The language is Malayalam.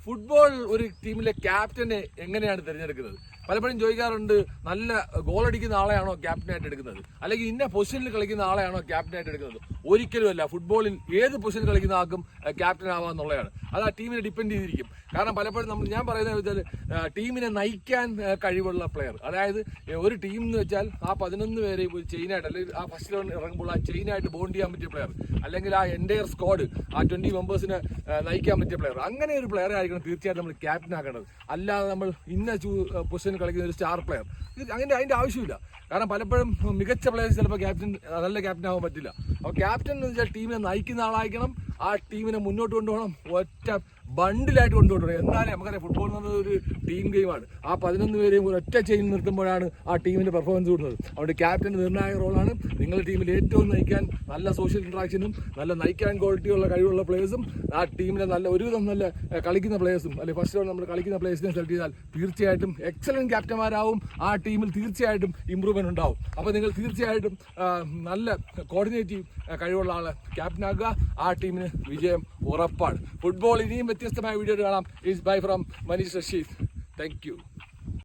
ഫുട്ബോൾ ഒരു ടീമിലെ ക്യാപ്റ്റനെ എങ്ങനെയാണ് തിരഞ്ഞെടുക്കുന്നത്? പലപ്പോഴും ചോദിക്കാറുണ്ട്, നല്ല ഗോൾ അടിക്കുന്ന ആളെയാണോ ക്യാപ്റ്റനായിട്ട് എടുക്കുന്നത്, അല്ലെങ്കിൽ ഇന്ന പൊസിഷനിൽ കളിക്കുന്ന ആളെയാണോ ക്യാപ്റ്റനായിട്ട് എടുക്കുന്നത്? ഒരിക്കലുമല്ല. ഫുട്ബോളിൽ ഏത് പൊസിഷനിൽ കളിക്കുന്ന ആൾക്കും ക്യാപ്റ്റൻ ആവാന്നുള്ളതാണ്. അത് ആ ടീമിനെ ഡിപ്പെൻഡ് ചെയ്തിരിക്കും. കാരണം പലപ്പോഴും ഞാൻ പറയുന്നത് വെച്ചാൽ ടീമിനെ നയിക്കാൻ കഴിവുള്ള പ്ലെയർ, അതായത് ഒരു ടീം എന്ന് വെച്ചാൽ ആ 11 പേരെ ചെയിനായിട്ട്, അല്ലെങ്കിൽ ആ ഫസ്റ്റ് ലെവലിൽ ഇറങ്ങുമ്പോൾ ആ ചെയിനായിട്ട് ബോണ്ട് ചെയ്യാൻ പറ്റിയ പ്ലെയർ, അല്ലെങ്കിൽ ആ എൻ്റയർ സ്ക്വാഡ് ആ 20 മെമ്പേഴ്സിനെ നയിക്കാൻ പറ്റിയ പ്ലെയർ, അങ്ങനെ ഒരു പ്ലെയർ ആയിരിക്കണം തീർച്ചയായിട്ടും നമ്മൾ ക്യാപ്റ്റൻ ആക്കേണ്ടത്. അല്ലാതെ നമ്മൾ ഇന്ന പൊസിഷനിൽ കളിക്കുന്ന ഒരു സ്റ്റാർ പ്ലെയർ അതിൻ്റെ ആവശ്യമില്ല. കാരണം പലപ്പോഴും മികച്ച പ്ലെയേഴ്സ് ചിലപ്പോൾ നല്ല ക്യാപ്റ്റൻ ആവാൻ പറ്റില്ല. അപ്പോൾ ക്യാപ്റ്റൻ എന്ന് വെച്ചാൽ ടീമിനെ നയിക്കുന്ന ആളായിരിക്കണം, ആ ടീമിനെ മുന്നോട്ട് കൊണ്ടുപോകണം, ഒറ്റ ബണ്ടിലായിട്ട് കൊണ്ടുപോകണം. എന്നാലേ നമുക്കറിയാം ഫുട്ബോൾ എന്ന് പറഞ്ഞത് ഒരു ടീം ഗെയിമാണ്. ആ 11 പേരെയും ഒറ്റ ചെയിൻ നിർത്തുമ്പോഴാണ് ആ ടീമിൻ്റെ പെർഫോമൻസ് കൂടുന്നത്. അതുകൊണ്ട് ക്യാപ്റ്റൻ്റെ നിർണായക റോളാണ്. നിങ്ങളുടെ ടീമിൽ ഏറ്റവും നയിക്കാൻ നല്ല സോഷ്യൽ ഇൻട്രാക്ഷനും നല്ല നയിക്കാൻ ക്വാളിറ്റിയുള്ള കഴിവുള്ള പ്ലേയേഴ്സും ആ ടീമിലെ ഒരുവിധം നല്ല കളിക്കുന്ന പ്ലേയേഴ്സും, അല്ലെങ്കിൽ ഫസ്റ്റ് ലെവൽ നമ്മൾ കളിക്കുന്ന പ്ലേയേഴ്സിനെ സെലക്ട് ചെയ്താൽ തീർച്ചയായിട്ടും എക്സലൻറ്റ് ക്യാപ്റ്റന്മാരാവും. ആ ടീമിൽ തീർച്ചയായിട്ടും ഇമ്പ്രൂവ്മെൻറ്റ് ഉണ്ടാവും. അപ്പോൾ നിങ്ങൾ തീർച്ചയായിട്ടും നല്ല കോർഡിനേറ്റീവ് കഴിവുള്ള ആളെ ക്യാപ്റ്റനാക്കുക. ആ ടീമിന് വിജയം ഉറപ്പാണ്. ഫുട്ബോൾ ഇനിയും വ്യത്യസ്തമായ വീഡിയോ കാണാം. Is bye from Manish Rasheed. Thank U.